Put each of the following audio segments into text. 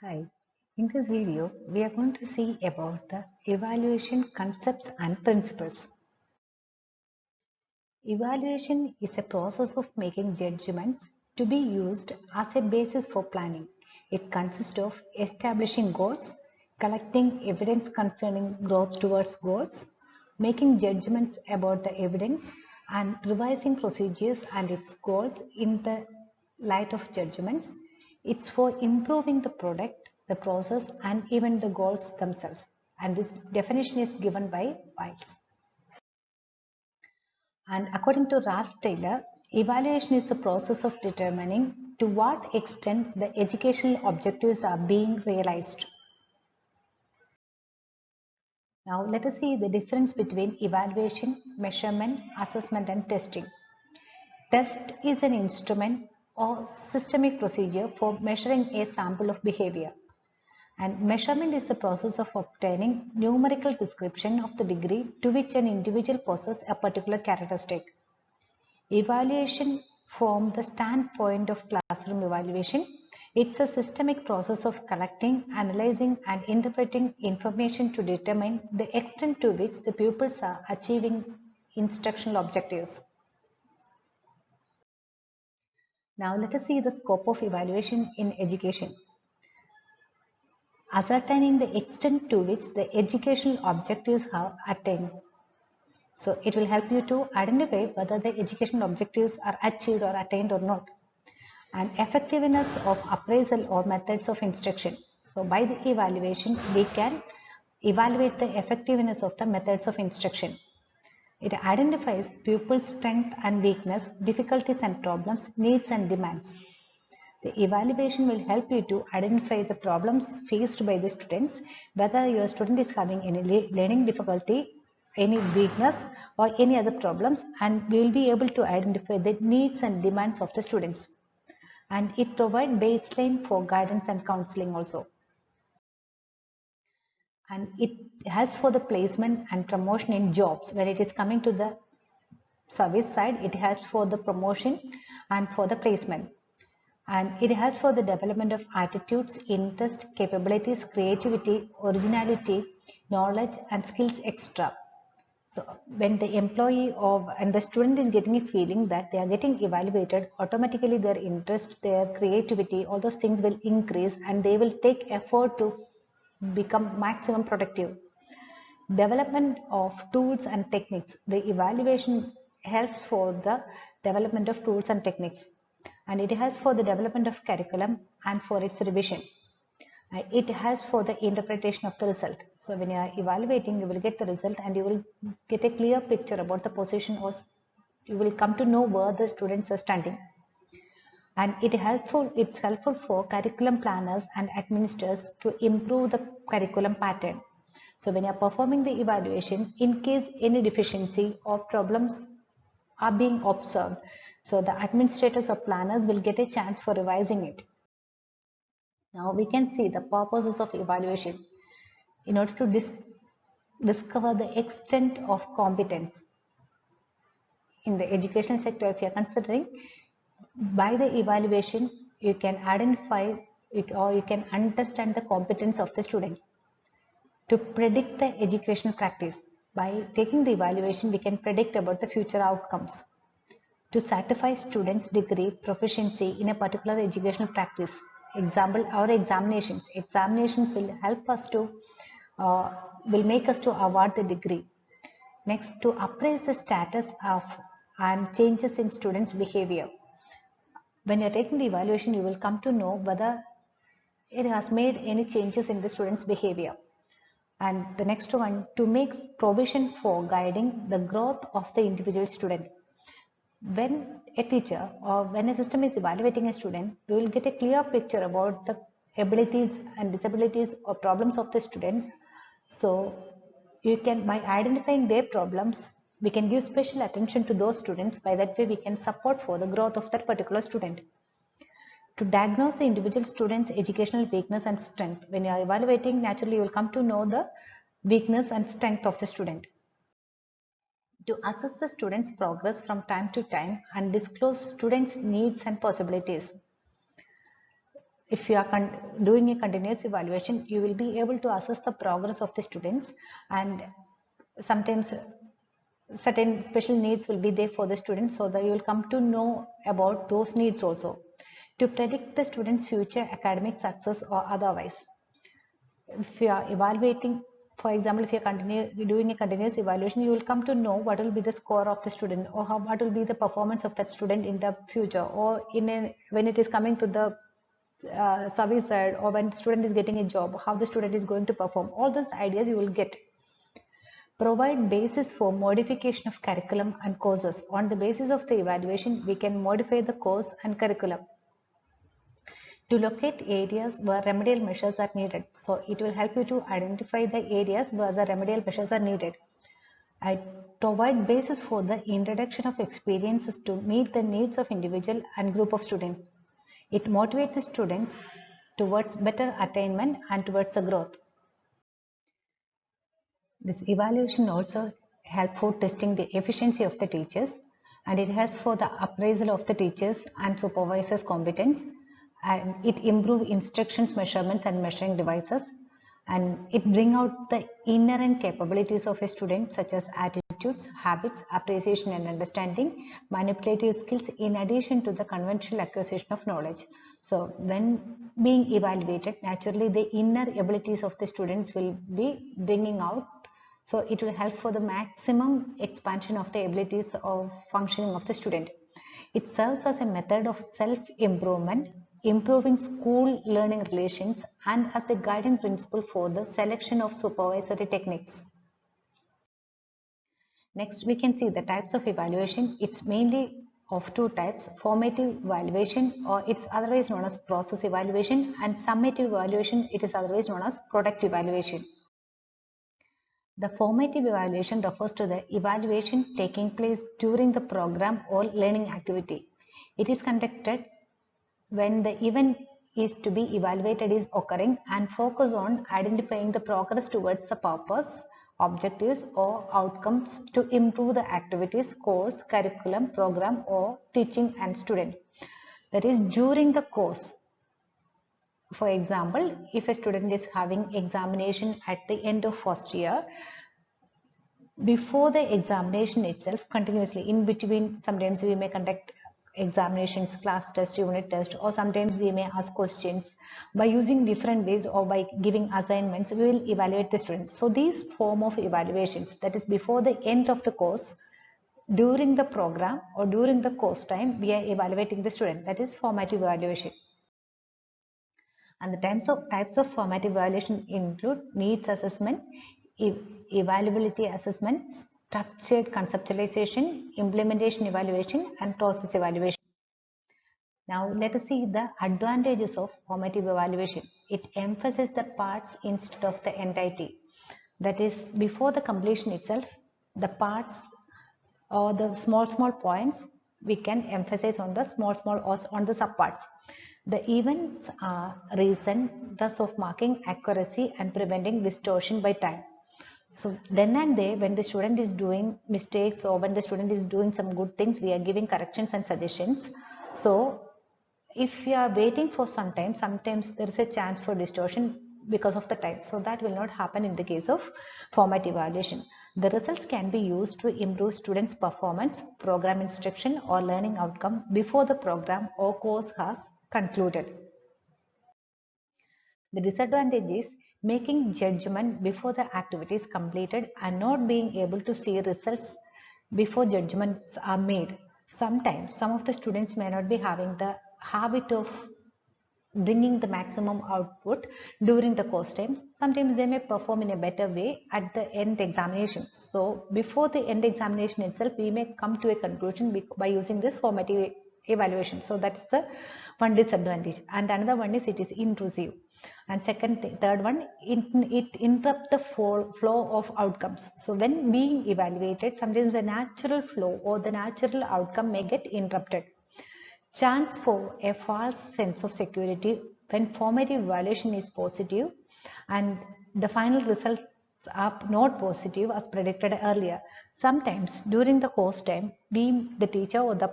Hi, in this video, we are going to see about the evaluation concepts and principles. Evaluation is a process of making judgments to be used as a basis for planning. It consists of establishing goals, collecting evidence concerning growth towards goals, making judgments about the evidence, and revising procedures and its goals in the light of judgments. It's for improving the product, the process, and even the goals themselves. And this definition is given by Wiles. And according to Ralph Taylor, evaluation is the process of determining to what extent the educational objectives are being realized. Now, let us see the difference between evaluation, measurement, assessment, and testing. Test is an instrument or systemic procedure for measuring a sample of behavior. And measurement is the process of obtaining numerical description of the degree to which an individual possesses a particular characteristic. Evaluation from the standpoint of classroom evaluation, it's a systemic process of collecting, analyzing, and interpreting information to determine the extent to which the pupils are achieving instructional objectives. Now let us see the scope of evaluation in education. Ascertaining the extent to which the educational objectives are attained. So it will help you to identify whether the educational objectives are achieved or attained or not. And effectiveness of appraisal or methods of instruction. So by the evaluation, we can evaluate the effectiveness of the methods of instruction. It identifies pupils' strength and weakness, difficulties and problems, needs and demands. The evaluation will help you to identify the problems faced by the students, whether your student is having any learning difficulty, any weakness or any other problems, and we will be able to identify the needs and demands of the students. And it provides baseline for guidance and counseling also. And it helps for the placement and promotion in jobs. When it is coming to the service side, it helps for the promotion and for the placement. And it helps for the development of attitudes, interest, capabilities, creativity, originality, knowledge and skills extra. So when the employee and the student is getting a feeling that they are getting evaluated, automatically their interest, their creativity, all those things will increase and they will take effort to become maximum productive. Development of tools and techniques. The evaluation helps for the development of tools and techniques, and it helps for the development of curriculum and for its revision. It helps for the interpretation of the result. So when you are evaluating, you will get the result and you will get a clear picture about the position, or you will come to know where the students are standing. And it's helpful for curriculum planners and administrators to improve the curriculum pattern. So when you are performing the evaluation, in case any deficiency or problems are being observed, so the administrators or planners will get a chance for revising it. Now we can see the purposes of evaluation in order to discover the extent of competence. In the educational sector, if you are considering, by the evaluation, you can identify or you can understand the competence of the student. To predict the educational practice, by taking the evaluation, we can predict about the future outcomes. To certify students' degree proficiency in a particular educational practice. Example, our examinations. Examinations will help us to, will make us to award the degree. Next, to appraise the status of and changes in students' behavior. When you're taking the evaluation, you will come to know whether it has made any changes in the student's behavior. And the next one, to make provision for guiding the growth of the individual student. When a teacher or when a system is evaluating a student, we will get a clear picture about the abilities and disabilities or problems of the student. So you can, by identifying their problems, we can give special attention to those students. By that way, we can support for the growth of that particular student. To diagnose the individual student's educational weakness and strength. When you are evaluating, naturally you will come to know the weakness and strength of the student. To assess the student's progress from time to time and disclose students' needs and possibilities. if you are doing a continuous evaluation, you will be able to assess the progress of the students, and sometimes certain special needs will be there for the students, so that you will come to know about those needs also to predict the students' future academic success or otherwise. If you are evaluating, for example, if you're doing a continuous evaluation, you will come to know what will be the score of the student, or what will be the performance of that student in the future, or when it is coming to the service side, or when the student is getting a job, how the student is going to perform. All those ideas you will get. Provide basis for modification of curriculum and courses. On the basis of the evaluation, we can modify the course and curriculum to locate areas where remedial measures are needed. So it will help you to identify the areas where the remedial measures are needed. I provide basis for the introduction of experiences to meet the needs of individual and group of students. It motivates the students towards better attainment and towards the growth. This evaluation also helps for testing the efficiency of the teachers, and it helps for the appraisal of the teachers and supervisors' competence, and it improves instructions, measurements and measuring devices, and it brings out the inherent capabilities of a student such as attitudes, habits, appreciation and understanding, manipulative skills in addition to the conventional acquisition of knowledge. So when being evaluated, naturally the inner abilities of the students will be bringing out, so it will help for the maximum expansion of the abilities of functioning of the student. It serves as a method of self-improvement, improving school learning relations, and as a guiding principle for the selection of supervisory techniques. Next, we can see the types of evaluation. It's mainly of two types: formative evaluation, or it's otherwise known as process evaluation, and summative evaluation, it is otherwise known as product evaluation. The formative evaluation refers to the evaluation taking place during the program or learning activity. It is conducted when the event is to be evaluated is occurring and focus on identifying the progress towards the purpose, objectives or outcomes to improve the activities, course, curriculum, program or teaching and student. That is during the course. For example, if a student is having examination at the end of first year, before the examination itself, continuously in between, sometimes we may conduct examinations, class test, unit test, or sometimes we may ask questions. By using different ways or by giving assignments, we will evaluate the students. So these form of evaluations, that is before the end of the course, during the program or during the course time, we are evaluating the student. That is formative evaluation. And the types of formative evaluation include needs assessment, evaluability assessment, structured conceptualization, implementation evaluation, and process evaluation. Now let us see the advantages of formative evaluation. It emphasizes the parts instead of the entirety. That is, before the completion itself, the parts or the small points we can emphasize on the small or on the subparts. The events are reason thus of marking accuracy and preventing distortion by time. So then and there, when the student is doing mistakes or when the student is doing some good things, we are giving corrections and suggestions. So if you are waiting for some time, sometimes there is a chance for distortion because of the time. So that will not happen in the case of formative evaluation. The results can be used to improve students' performance, program instruction or learning outcome before the program or course has concluded. The disadvantage is making judgment before the activity is completed and not being able to see results before judgments are made. Sometimes some of the students may not be having the habit of bringing the maximum output during the course times. Sometimes they may perform in a better way at the end examination. So before the end examination itself, we may come to a conclusion by using this formative evaluation. So that's the one disadvantage. And another one is it is intrusive. And third one, it interrupts the flow of outcomes. So when being evaluated, sometimes the natural flow or the natural outcome may get interrupted. Chance for a false sense of security when formative evaluation is positive and the final results are not positive as predicted earlier. Sometimes during the course time, we, the teacher or the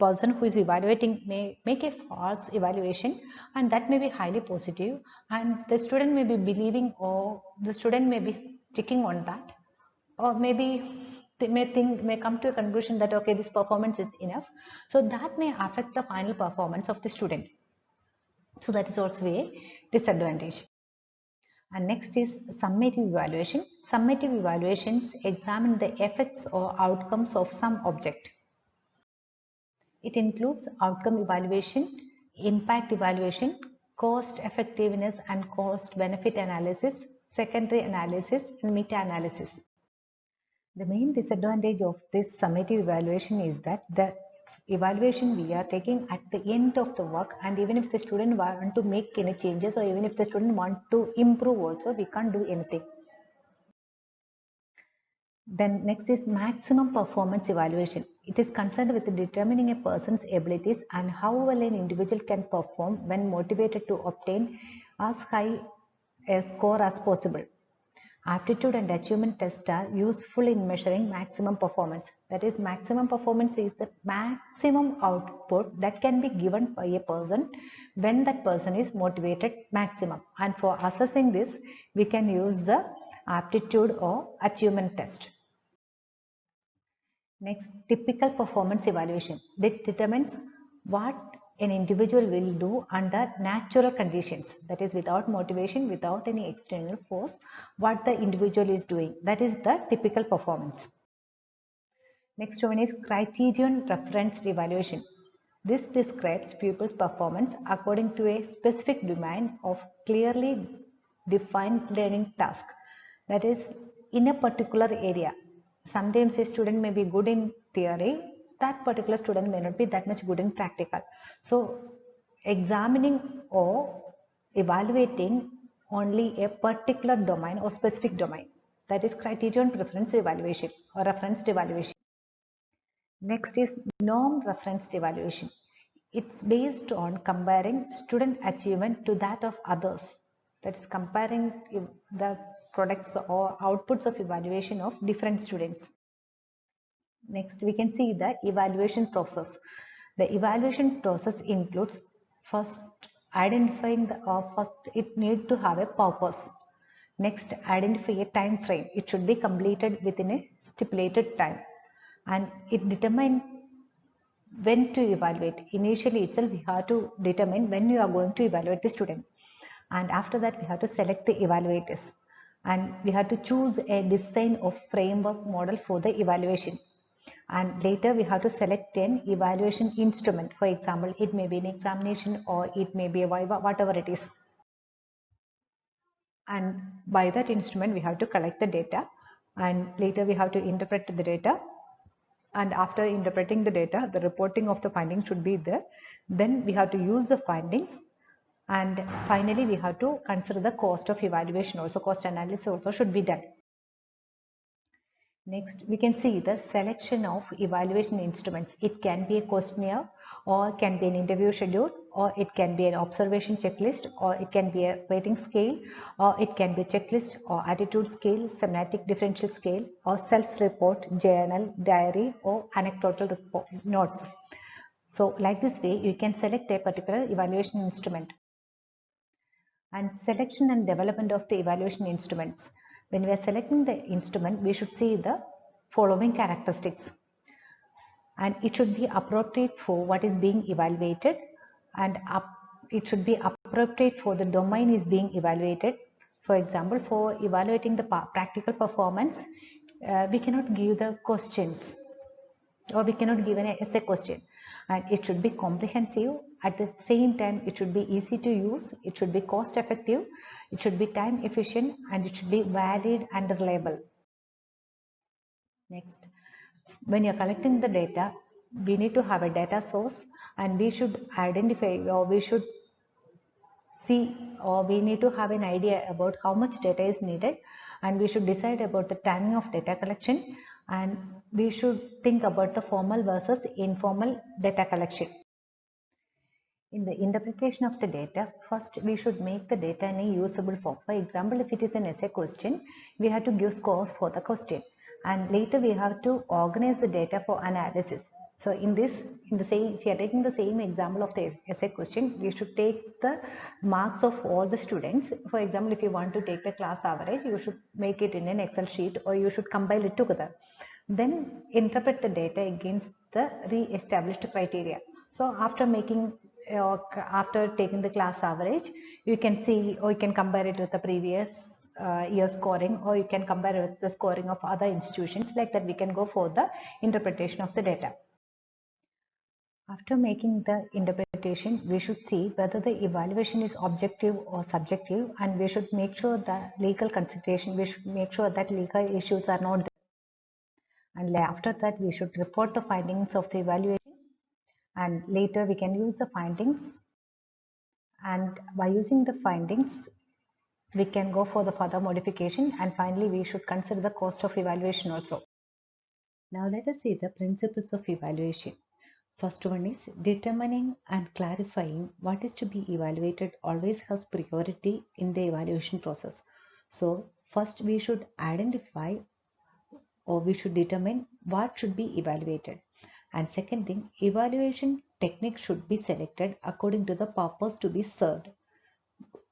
person who is evaluating may make a false evaluation, and that may be highly positive, and the student may be believing, or the student may be sticking on that, or maybe they may come to a conclusion that okay, this performance is enough, so that may affect the final performance of the student. So that is also a disadvantage. And next is summative evaluation. Summative evaluations examine the effects or outcomes of some object. It includes outcome evaluation, impact evaluation, cost effectiveness and cost benefit analysis, secondary analysis, and meta-analysis. The main disadvantage of this summative evaluation is that the evaluation we are taking at the end of the work, and even if the student want to make any changes, or even if the student want to improve also, we can't do anything. Then next is maximum performance evaluation. It is concerned with determining a person's abilities and how well an individual can perform when motivated to obtain as high a score as possible. Aptitude and achievement tests are useful in measuring maximum performance. That is, maximum performance is the maximum output that can be given by a person when that person is motivated maximum. And for assessing this, we can use the aptitude or achievement test. Next, typical performance evaluation. That determines what an individual will do under natural conditions, that is without motivation, without any external force, what the individual is doing. That is the typical performance. Next one is criterion referenced evaluation. This describes pupils' performance according to a specific domain of clearly defined learning task, that is in a particular area. Sometimes a student may be good in theory, that particular student may not be that much good in practical. So examining or evaluating only a particular domain or specific domain, that is criterion preference evaluation or referenced evaluation. Next is norm referenced evaluation. It's based on comparing student achievement to that of others. That is comparing the products or outputs of evaluation of different students. Next, we can see the evaluation process. The evaluation process includes first identifying first it need to have a purpose. Next, identify a time frame. It should be completed within a stipulated time, and it determine when to evaluate. Initially itself, we have to determine when you are going to evaluate the student, and after that we have to select the evaluators, and we have to choose a design of framework model for the evaluation, and later we have to select an evaluation instrument. For example, it may be an examination or it may be a viva, whatever it is, and by that instrument we have to collect the data, and later we have to interpret the data, and after interpreting the data, the reporting of the findings should be there. Then we have to use the findings, and finally we have to consider the cost of evaluation also. Cost analysis also should be done. Next, we can see the selection of evaluation instruments. It can be a questionnaire, or can be an interview schedule, or it can be an observation checklist, or it can be a rating scale, or it can be a checklist or attitude scale, semantic differential scale, or self-report, journal, diary, or anecdotal report, notes. So like this way, you can select a particular evaluation instrument. And selection and development of the evaluation instruments. When we are selecting the instrument, we should see the following characteristics. And it should be appropriate for what is being evaluated, and it should be appropriate for the domain is being evaluated. For example, for evaluating the practical performance, we cannot give the questions, or we cannot give an essay question, and it should be comprehensive. At the same time, it should be easy to use, it should be cost effective, it should be time efficient, and it should be valid and reliable. Next, when you're collecting the data, we need to have a data source, and we should identify, or we should see, or we need to have an idea about how much data is needed, and we should decide about the timing of data collection, and we should think about the formal versus informal data collection. In the interpretation of the data, first we should make the data in a usable form. For example, if it is an essay question, we have to give scores for the question, and later we have to organize the data for analysis. So in the same, if you are taking the same example of the essay question, you should take the marks of all the students. For example, if you want to take the class average, you should make it in an Excel sheet, or you should compile it together. Then interpret the data against the re-established criteria. So after taking the class average, you can see, or you can compare it with the previous year scoring, or you can compare it with the scoring of other institutions. Like that, we can go for the interpretation of the data. After making the interpretation, we should see whether the evaluation is objective or subjective, and we should make sure that legal consideration, we should make sure that legal issues are not there. And after that, we should report the findings of the evaluation, and later we can use the findings, and by using the findings, we can go for the further modification, and finally we should consider the cost of evaluation also. Now let us see the principles of evaluation. First one is determining and clarifying what is to be evaluated always has priority in the evaluation process. So first we should identify, or we should determine what should be evaluated. And second thing, evaluation technique should be selected according to the purpose to be served.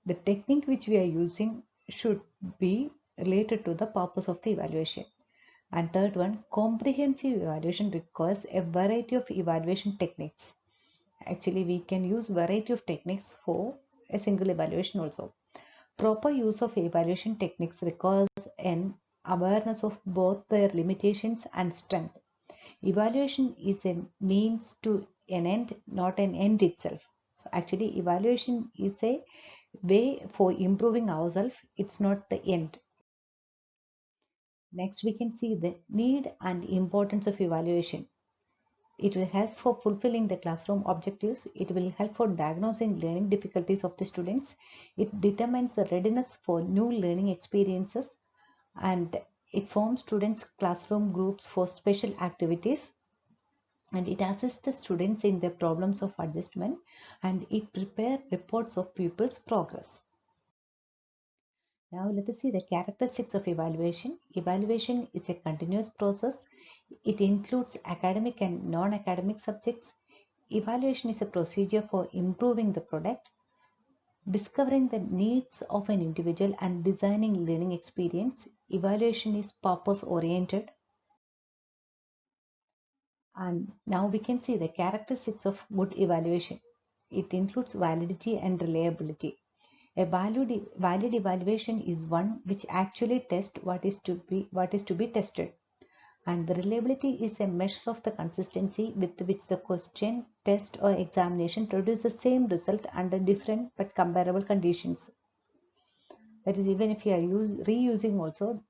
The technique which we are using should be related to the purpose of the evaluation. And third one, comprehensive evaluation requires a variety of evaluation techniques. Actually, we can use variety of techniques for a single evaluation also. Proper use of evaluation techniques requires an awareness of both their limitations and strength. Evaluation is a means to an end, not an end itself. So actually, evaluation is a way for improving ourselves. It's not the end. Next, we can see the need and importance of evaluation. It will help for fulfilling the classroom objectives. It will help for diagnosing learning difficulties of the students. It determines the readiness for new learning experiences, and it forms students' classroom groups for special activities, and it assists the students in their problems of adjustment, and it prepares reports of pupils' progress. Now let us see the characteristics of evaluation. Evaluation is a continuous process. It includes academic and non-academic subjects. Evaluation is a procedure for improving the product, discovering the needs of an individual, and designing learning experience. Evaluation is purpose oriented. And now we can see the characteristics of good evaluation. It includes validity and reliability. A valid evaluation is one which actually tests what is to be tested. And the reliability is a measure of the consistency with which the question, test, or examination produce the same result under different but comparable conditions. That is, even if you are reusing also,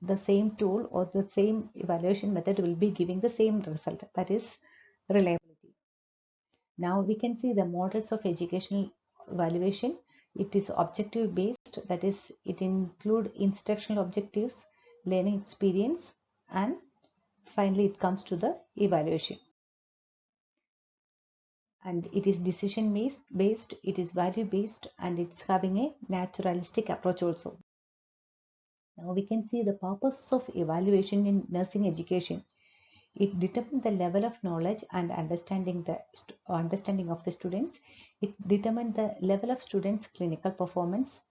the same tool or the same evaluation method will be giving the same result. That is reliability. Now we can see the models of educational evaluation. It is objective based, that is, it include instructional objectives, learning experience, and finally it comes to the evaluation. And it is decision based, it is value based, and it's having a naturalistic approach also. Now we can see the purpose of evaluation in nursing education. It determines the level of knowledge and understanding of the students. It determines the level of students' clinical performance.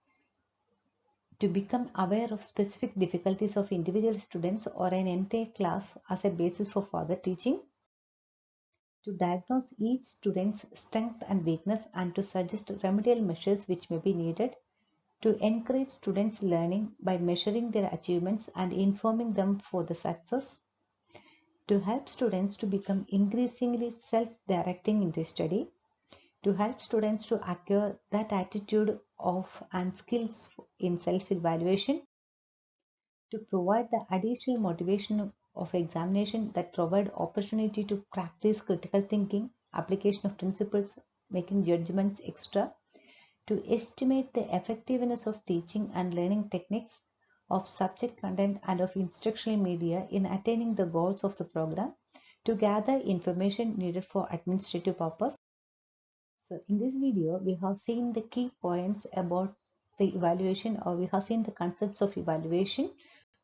To become aware of specific difficulties of individual students or an entire class as a basis for further teaching. To diagnose each student's strength and weakness, and to suggest remedial measures which may be needed. To encourage students' learning by measuring their achievements and informing them for the success. To help students to become increasingly self-directing in their study. To help students to acquire that attitude of and skills in self-evaluation. To provide the additional motivation of examination that provide opportunity to practice critical thinking, application of principles, making judgments, etc. To estimate the effectiveness of teaching and learning techniques, of subject content, and of instructional media in attaining the goals of the program. To gather information needed for administrative purpose. So in this video, we have seen the key points about the evaluation, or we have seen the concepts of evaluation.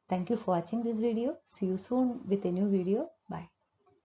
Thank you for watching this video. See you soon with a new video.